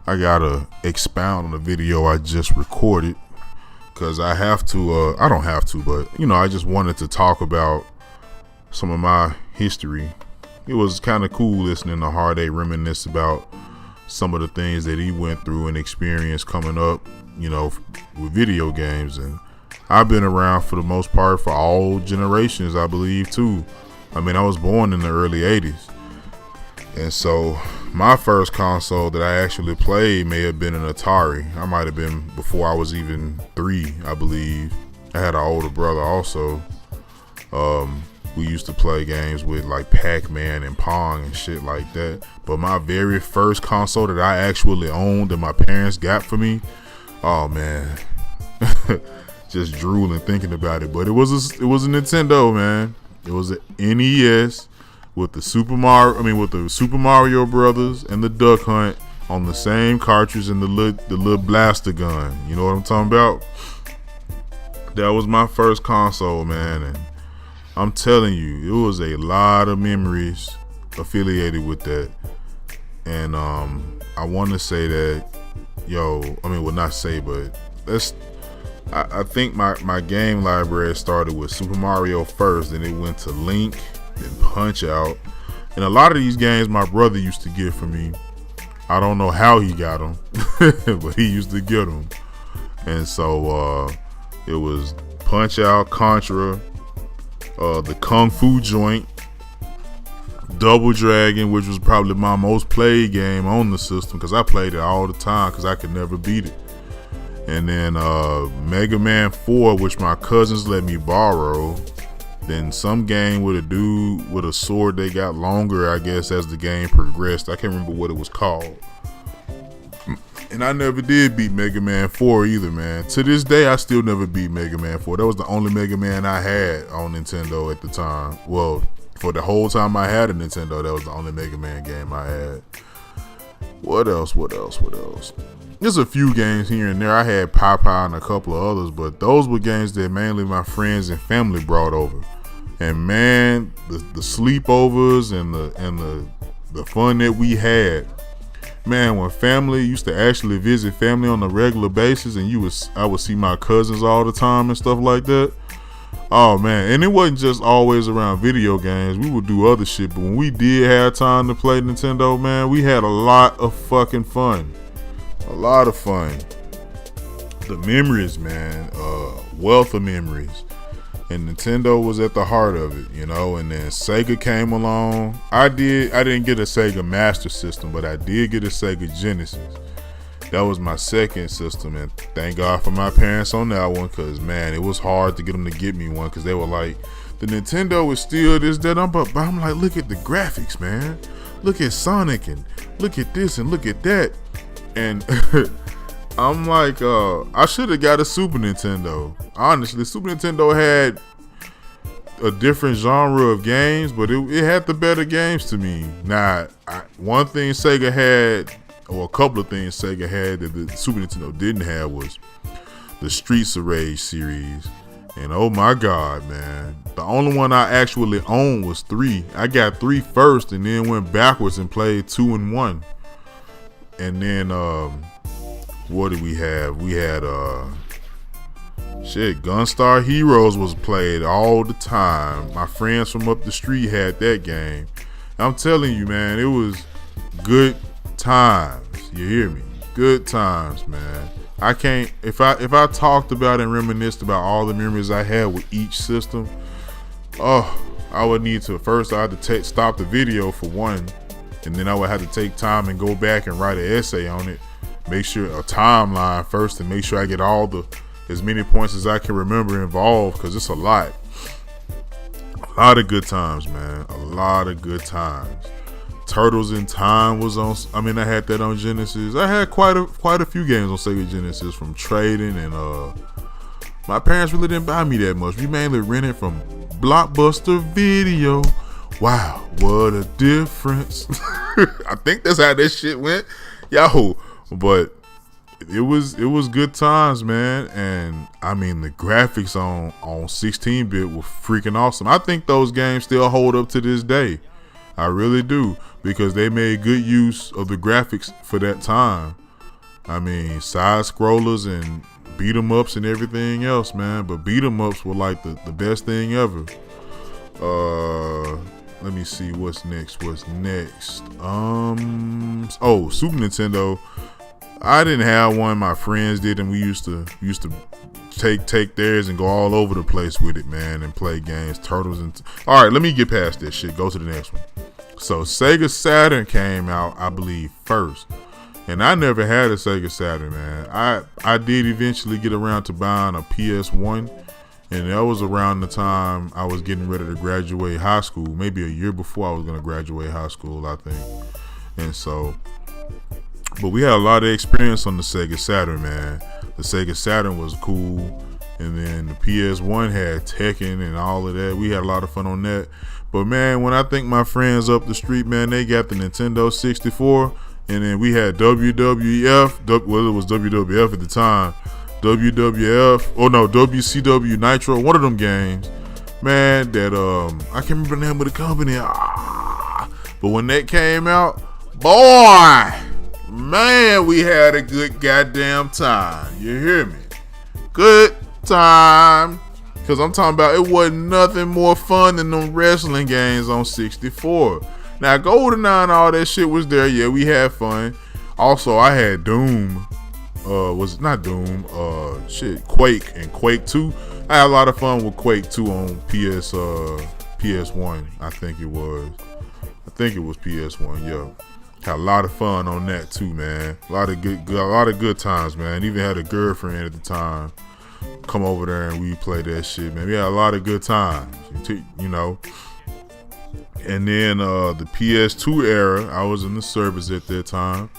I gotta expound on the video I just recorded because I have to. I don't have to, but I just wanted to talk about some of my history. It was kind of cool listening to Hard 8 reminisce about some of the things that he went through and experienced coming up, with video games. And I've been around for the most part for all generations, I believe, too. I mean, I was born in the early 80s. And so my first console that I actually played may have been an Atari. I might have been before I was even 3, I believe. I had an older brother also. We used to play games with like Pac-Man and Pong and shit like that. But my very first console that I actually owned that my parents got for me, oh man, just drooling thinking about it. But it was a Nintendo, man. It was an NES with the Super Mario Brothers and the Duck Hunt on the same cartridge and the little blaster gun. You know what I'm talking about? That was my first console, man, and I'm telling you, it was a lot of memories affiliated with that. And I want to say that, I think my game library started with Super Mario first, then it went to Link, then Punch Out. And a lot of these games my brother used to get for me. I don't know how he got them, but he used to get them. And so it was Punch Out, Contra, the Kung Fu joint, Double Dragon, which was probably my most played game on the system because I played it all the time because I could never beat it. And then Mega Man 4, which my cousins let me borrow. Then some game with a dude with a sword that got longer, I guess, as the game progressed. I can't remember what it was called. And I never did beat Mega Man 4 either, man. To this day, I still never beat Mega Man 4. That was the only Mega Man I had on Nintendo at the time. Well, for the whole time I had a Nintendo, that was the only Mega Man game I had. What else? There's a few games here and there. I had Popeye and a couple of others, but those were games that mainly my friends and family brought over. And man, the sleepovers and the fun that we had. Man, when family used to actually visit family on a regular basis, and I would see my cousins all the time and stuff like that. Oh man, and it wasn't just always around video games. We would do other shit, but when we did have time to play Nintendo, man, we had a lot of fucking fun. A lot of fun. The memories, man, wealth of memories. And Nintendo was at the heart of it, and then Sega came along. I didn't get a Sega Master System, but I did get a Sega Genesis. That was my second system, and thank God for my parents on that one, because man, it was hard to get them to get me one, because they were like, the Nintendo is still this, that, but I'm like, look at the graphics, man. Look at Sonic, and look at this, and look at that. And I'm like, I should have got a Super Nintendo. Honestly, Super Nintendo had a different genre of games, but it had the better games to me. Now, one thing Sega had, or a couple of things Sega had that the Super Nintendo didn't have, was the Streets of Rage series. And oh my God, man, the only one I actually owned was 3. I got 3 first and then went backwards and played 2 and 1. And then what did we have? We had Gunstar Heroes was played all the time. My friends from up the street had that game. I'm telling you, man, it was good times. You hear me? Good times, man. I can't, if I talked about and reminisced about all the memories I had with each system, I would need to, first I had to stop the video for one, and then I would have to take time and go back and write an essay on it. Make sure a timeline first, and make sure I get as many points as I can remember involved, because it's a lot. A lot of good times, man. A lot of good times. Turtles in Time was on. I had that on Genesis. I had quite a few games on Sega Genesis from trading, and my parents really didn't buy me that much. We mainly rented from Blockbuster Video. Wow, what a difference. I think that's how that shit went. Yo, but it was good times, man. And the graphics on 16-bit were freaking awesome. I think those games still hold up to this day. I really do, because they made good use of the graphics for that time. I mean, side scrollers and beat 'em ups and everything else, man. But beat 'em ups were like the best thing ever. Let me see what's next. Oh, Super Nintendo. I didn't have one. My friends did, and we used to take theirs and go all over the place with it, man, and play games. Turtles and all right. Let me get past this shit. Go to the next one. So Sega Saturn came out, I believe, first. And I never had a Sega Saturn, man. I did eventually get around to buying a PS1, and that was around the time I was getting ready to graduate high school, maybe a year before I was going to graduate high school, I think. And so, but we had a lot of experience on the Sega Saturn, man. The Sega Saturn was cool, and then the PS1 had Tekken and all of that. We had a lot of fun on that. But man, when I think my friends up the street, man, they got the Nintendo 64, and then we had WWF, well, it was WWF at the time, WCW Nitro, one of them games, man, that, I can't remember the name of the company, but when that came out, boy, man, we had a good goddamn time, you hear me? Good time. Because I'm talking about, it wasn't nothing more fun than them wrestling games on 64. Now, GoldenEye and all that shit was there. Yeah, we had fun. Also, I had Doom. Was it not Doom? Quake and Quake 2. I had a lot of fun with Quake 2 on PS1. I think it was PS1, yeah. Had a lot of fun on that too, man. A lot of good times, man. Even had a girlfriend at the time come over there and we played that shit, man. We had a lot of good times, you know. And then the PS2 era, I was in the service at that time,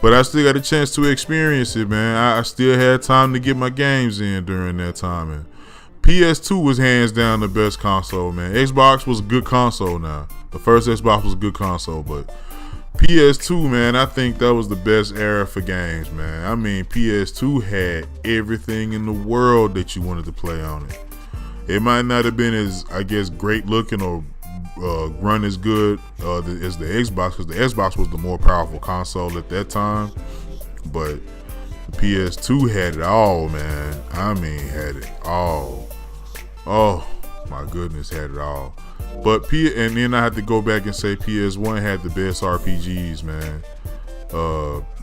but I still got a chance to experience it, man. I still had time to get my games in during that time, and PS2 was hands down the best console, man. Xbox was a good console now. The first Xbox was a good console, but PS2, man, I think that was the best era for games, man. I mean, PS2 had everything in the world that you wanted to play on it. It might not have been as, I guess, great looking or run as good as the Xbox, because the Xbox was the more powerful console at that time. But the PS2 had it all, man. I mean, had it all. Oh, my goodness, had it all. But and then I had to go back and say PS1 had the best RPGs, man,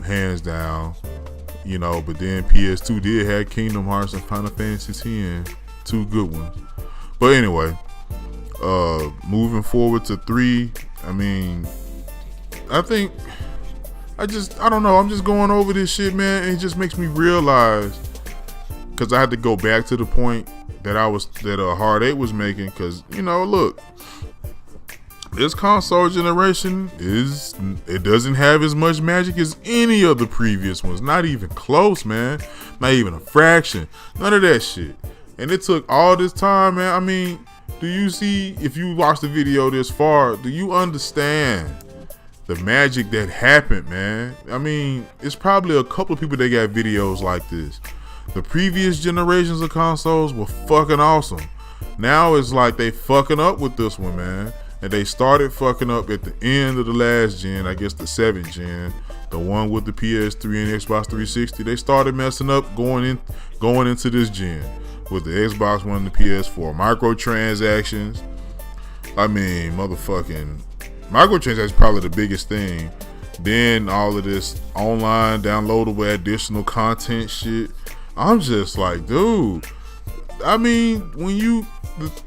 hands down, you know. But then PS2 did have Kingdom Hearts and Final Fantasy X, two good ones. But anyway, moving forward to 3, I mean, I don't know, I'm just going over this shit, man, and it just makes me realize, because I had to go back to the point that Hard 8 was making, because, you know, look, this console generation it doesn't have as much magic as any of the previous ones. Not even close, man. Not even a fraction. None of that shit. And it took all this time, man. I mean, do you see, if you watch the video this far, do you understand the magic that happened, man? I mean, it's probably a couple of people that got videos like this. The previous generations of consoles were fucking awesome. Now it's like they fucking up with this one, man. And they started fucking up at the end of the last gen, I guess the 7th gen, the one with the PS3 and Xbox 360. They started messing up going into this gen with the Xbox One and the PS4. Microtransactions. I mean, motherfucking microtransactions is probably the biggest thing. Then all of this online downloadable additional content shit. I'm just like, dude. I mean,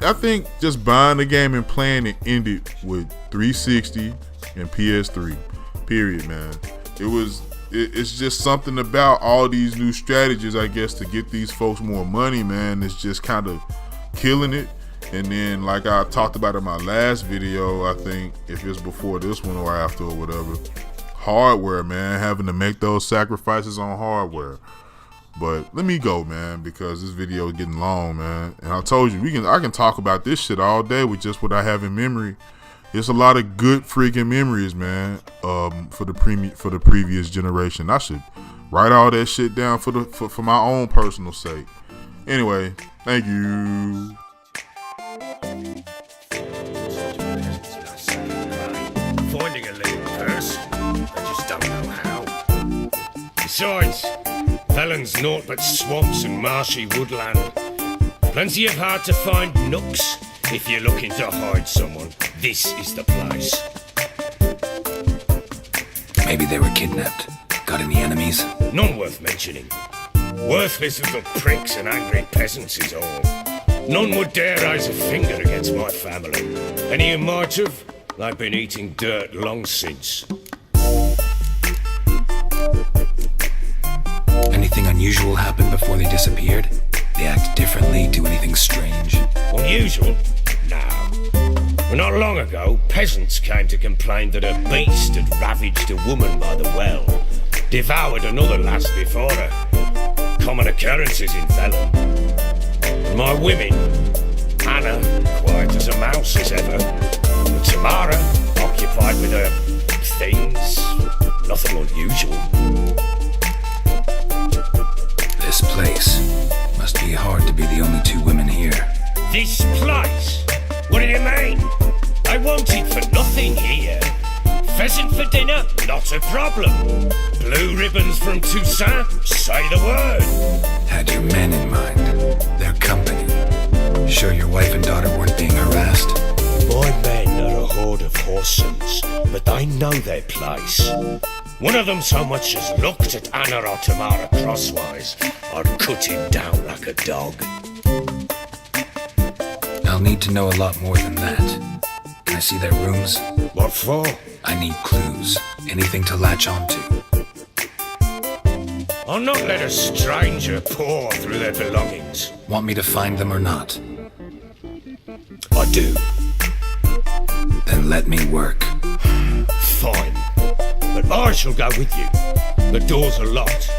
I think just buying the game and playing it ended with 360 and PS3. Period, man. It's just something about all these new strategies, I guess, to get these folks more money, man. It's just kind of killing it. And then, like I talked about in my last video, I think if it's before this one or after or whatever, hardware, man, having to make those sacrifices on hardware. But let me go, man, because this video is getting long, man. And I told you, I can talk about this shit all day with just what I have in memory. It's a lot of good freaking memories, man, for the previous generation. I should write all that shit down for my own personal sake. Anyway, thank you. Finding a living person, I just don't know how. Besides, Felon's naught but swamps and marshy woodland. Plenty of hard-to-find nooks. If you're looking to hide someone, this is the place. Maybe they were kidnapped. Got any enemies? None worth mentioning. Worthless little pricks and angry peasants is all. None would dare raise a finger against my family. Any who might have, they've been eating dirt long since. Anything unusual happened before they disappeared? They act differently, do anything strange? Unusual? No. Well, not long ago, peasants came to complain that a beast had ravaged a woman by the well. Devoured another lass before her. Common occurrences in Felon. My women, Anna, quiet as a mouse as ever. And Tamara, occupied with her things. Nothing unusual. This place must be hard to be the only two women here. This place? What do you mean? I wanted for nothing here. Pheasant for dinner? Not a problem. Blue ribbons from Toussaint? Say the word. Had your men in mind, their company. Sure your wife and daughter weren't being harassed? My men are a horde of whoresons, but they know their place. One of them so much as looked at Anna or Tamara crosswise, I'd cut him down like a dog. I'll need to know a lot more than that. Can I see their rooms? What for? I need clues. Anything to latch onto. I'll not let a stranger pore through their belongings. Want me to find them or not? I do. Then let me work. Fine. But I shall go with you. The doors are locked.